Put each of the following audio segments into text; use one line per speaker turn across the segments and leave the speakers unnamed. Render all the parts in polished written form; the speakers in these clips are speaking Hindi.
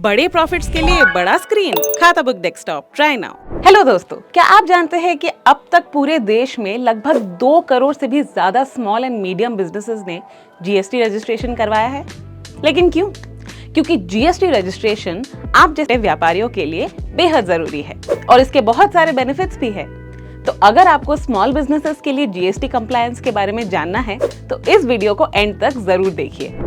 बड़े प्रॉफिट्स के लिए बड़ा स्क्रीन, खाता book desktop, try now. Hello दोस्तों, क्या आप जानते हैं कि अब तक पूरे देश में लगभग 2 करोड़ से भी ज्यादा स्मॉल एंड मीडियम बिजनेसेस ने जीएसटी रजिस्ट्रेशन करवाया है। लेकिन क्यों? क्योंकि जीएसटी रजिस्ट्रेशन आप जैसे व्यापारियों के लिए बेहद जरूरी है और इसके बहुत सारे बेनिफिट्स भी है। तो अगर आपको स्मॉल बिजनेसेस के लिए जीएसटी कंप्लायंस के बारे में जानना है तो इस वीडियो को एंड तक जरूर देखिए।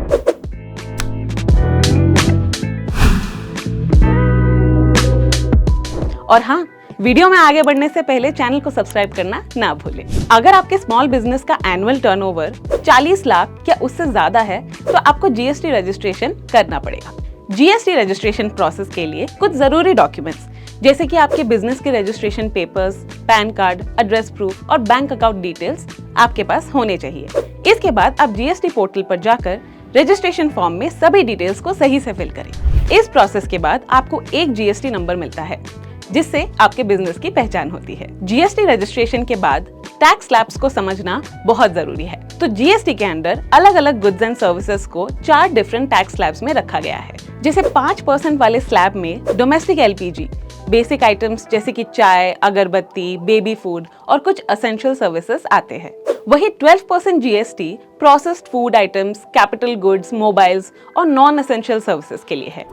और हाँ, वीडियो में आगे बढ़ने से पहले चैनल को सब्सक्राइब करना ना भूलें। अगर आपके स्मॉल बिजनेस का एनुअल टर्नओवर 40 लाख या उससे ज्यादा है तो आपको जीएसटी रजिस्ट्रेशन करना पड़ेगा। जीएसटी रजिस्ट्रेशन प्रोसेस के लिए कुछ जरूरी डॉक्यूमेंट्स जैसे कि आपके बिजनेस के registration papers, pan card, address proof और बैंक अकाउंट डिटेल्स आपके पास होने चाहिए। इसके बाद आप जीएसटी पोर्टल पर जाकर रजिस्ट्रेशन फॉर्म में सभी डिटेल्स को सही से फिल करें। इस प्रोसेस के बाद आपको एक जीएसटी नंबर मिलता है जिससे आपके बिजनेस की पहचान होती है। जीएसटी रजिस्ट्रेशन के बाद टैक्स स्लैब्स को समझना बहुत जरूरी है। तो जीएसटी के अंदर अलग अलग गुड्स एंड सर्विसेज को 4 डिफरेंट टैक्स स्लैब्स में रखा गया है। जैसे 5% वाले स्लैब में डोमेस्टिक एलपीजी, बेसिक आइटम्स जैसे कि चाय, अगरबत्ती, बेबी फूड और कुछ एसेंशियल सर्विसेज आते हैं। वही 12% GST processed food items, capital goods, mobiles और नॉन एसेंशियल सर्विसेज के लिए है।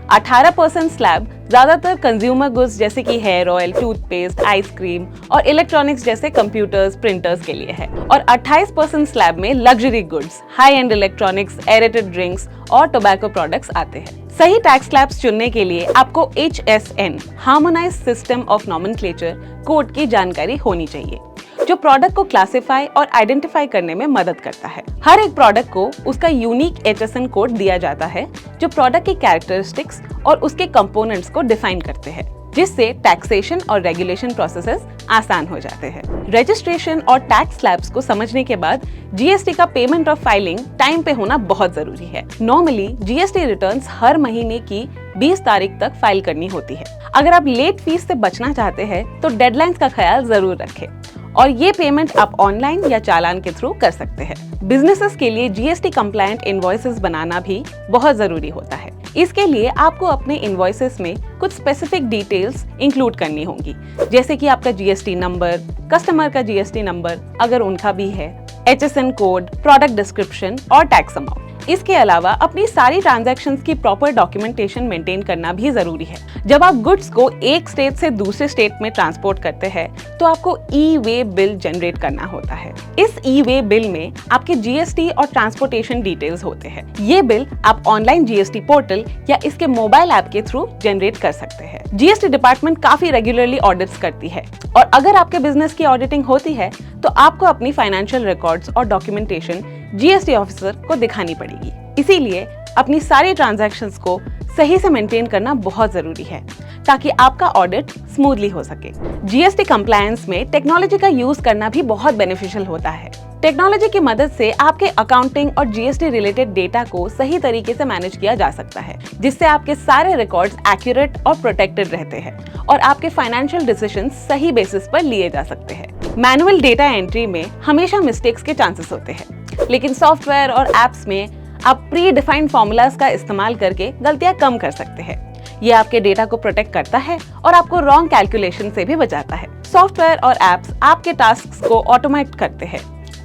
18% स्लैब ज्यादातर कंज्यूमर गुड्स जैसे कि हेयर ऑयल, टूथपेस्ट, आइसक्रीम और इलेक्ट्रॉनिक्स जैसे कंप्यूटर्स, प्रिंटर्स के लिए है। और 28% स्लैब में luxury goods, high and electronics, aerated drinks और टोबैको प्रोडक्ट्स आते हैं। सही टैक्स स्लैब्स चुनने के लिए आपको HSN harmonised system of nomenclature code की जानकारी होनी चाहिए जो प्रोडक्ट को क्लासिफाई और आइडेंटिफाई करने में मदद करता है। हर एक प्रोडक्ट को उसका यूनिक HSN कोड दिया जाता है जो प्रोडक्ट की कैरेक्टरिस्टिक्स और उसके कंपोनेंट्स को डिफाइन करते हैं, जिससे टैक्सेशन और रेगुलेशन प्रोसेसेस आसान हो जाते हैं। रजिस्ट्रेशन और टैक्स स्लैब्स को समझने के बाद जीएसटी का पेमेंट और फाइलिंग टाइम पे होना बहुत जरूरी है। नॉर्मली जीएसटी रिटर्न्स हर महीने की 20 तारीख तक फाइल करनी होती है। अगर आप लेट फीस से बचना चाहते हैं तो डेडलाइंस का ख्याल जरूर रखें और ये पेमेंट आप ऑनलाइन या चालान के थ्रू कर सकते हैं। बिजनेसेस के लिए जीएसटी कंप्लायंट इनवॉइसेस बनाना भी बहुत जरूरी होता है। इसके लिए आपको अपने इनवॉइसेस में कुछ स्पेसिफिक डिटेल्स इंक्लूड करनी होंगी, जैसे कि आपका जीएसटी नंबर, कस्टमर का जीएसटी नंबर अगर उनका भी है, HSN कोड, प्रोडक्ट डिस्क्रिप्शन और टैक्स अमाउंट। इसके अलावा अपनी सारी ट्रांजैक्शंस की प्रॉपर डॉक्यूमेंटेशन मेंटेन करना भी जरूरी है। जब आप गुड्स को एक स्टेट से दूसरे स्टेट में ट्रांसपोर्ट करते हैं तो आपको ई-वे बिल जनरेट करना होता है। इस ई-वे बिल में आपके जीएसटी और ट्रांसपोर्टेशन डिटेल्स होते हैं। ये बिल आप ऑनलाइन जीएसटी पोर्टल या इसके मोबाइल ऐप के थ्रू जनरेट कर सकते हैं। जीएसटी डिपार्टमेंट काफी रेगुलरली ऑडिट्स करती है और अगर आपके बिजनेस की ऑडिटिंग होती है तो आपको अपनी फाइनेंशियल रिकॉर्ड्स और डॉक्यूमेंटेशन जीएसटी ऑफिसर को दिखानी पड़ेगी। इसीलिए अपनी सारी ट्रांजैक्शंस को सही से मेंटेन करना बहुत जरूरी है ताकि आपका ऑडिट स्मूथली हो सके। जीएसटी कंप्लायंस में टेक्नोलॉजी का यूज करना भी बहुत बेनिफिशियल होता है। टेक्नोलॉजी की मदद से आपके अकाउंटिंग और जीएसटी रिलेटेड डेटा को सही तरीके से मैनेज किया जा सकता है, जिससे आपके सारे रिकॉर्ड्स एक्यूरेट और प्रोटेक्टेड रहते हैं और आपके फाइनेंशियल डिसीजंस सही बेसिस पर लिए जा सकते हैं। मैनुअल डेटा एंट्री में हमेशा मिस्टेक्स के चांसेस होते हैं, लेकिन सॉफ्टवेयर और एप्स में आप प्री डिफाइंड फॉर्मूलाज का इस्तेमाल करके गलतियां कम कर सकते हैं। ये आपके डेटा को प्रोटेक्ट करता है और आपको रॉन्ग कैलकुलेशन से भी बचाता है। सॉफ्टवेयर और एप्स आपके टास्क को ऑटोमेट करते हैं।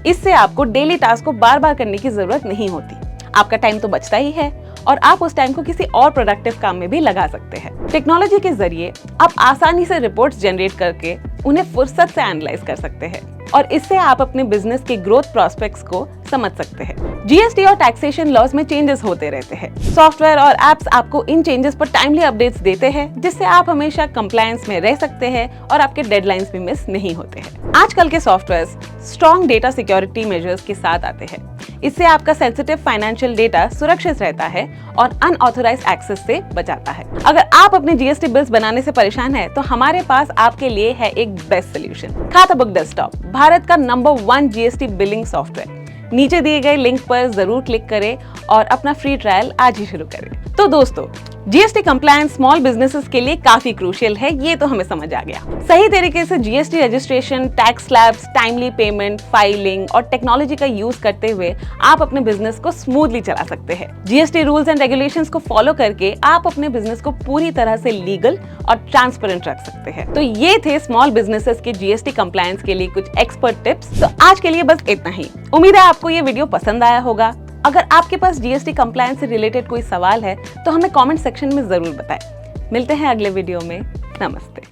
इससे आपको डेली टास्क को बार बार करने की जरूरत नहीं होती। आपका टाइम तो बचता ही है और आप उस टाइम को किसी और प्रोडक्टिव काम में भी लगा सकते हैं। टेक्नोलॉजी के जरिए आप आसानी से रिपोर्ट्स जनरेट करके उन्हें फुर्सत से एनालाइज कर सकते हैं और इससे आप अपने बिजनेस के ग्रोथ प्रोस्पेक्ट्स को समझ सकते हैं। जीएसटी और टैक्सेशन लॉज में चेंजेस होते रहते हैं। सॉफ्टवेयर और एप्स आपको इन चेंजेस पर टाइमली अपडेट्स देते हैं, जिससे आप हमेशा कंप्लायंस में रह सकते हैं और आपके डेडलाइंस भी मिस नहीं होते हैं। आजकल के softwares strong data security measures के साथ आते हैं। इससे आपका सेंसिटिव फाइनेंशियल डेटा सुरक्षित रहता है और अनऑथराइज्ड एक्सेस से बचाता है। अगर आप अपने जीएसटी बिल्स बनाने से परेशान हैं, तो हमारे पास आपके लिए है एक बेस्ट सोल्यूशन, खाता बुक डेस्कटॉप, भारत का नंबर 1 जीएसटी बिलिंग सॉफ्टवेयर। नीचे दिए गए लिंक पर जरूर क्लिक करें और अपना फ्री ट्रायल आज ही शुरू करें। तो दोस्तों, जीएसटी कंप्लायंस स्मॉल बिजनेसेस के लिए काफी क्रूशियल है, ये तो हमें समझ आ गया। सही तरीके से GST registration, tax slabs, timely payment, filing और टेक्नोलॉजी का यूज करते हुए आप अपने बिजनेस को स्मूथली चला सकते हैं। जीएसटी रूल्स एंड रेगुलेशंस को फॉलो करके आप अपने बिजनेस को पूरी तरह से लीगल और ट्रांसपेरेंट रख सकते हैं। तो ये थे स्मॉल बिजनेसेस के जीएसटी कंप्लायंस के लिए कुछ एक्सपर्ट टिप्स। तो आज के लिए बस इतना ही। उम्मीद है आपको ये वीडियो पसंद आया होगा। अगर आपके पास जीएसटी कंप्लायंस से रिलेटेड कोई सवाल है तो हमें कमेंट सेक्शन में जरूर बताएं। मिलते हैं अगले वीडियो में। नमस्ते।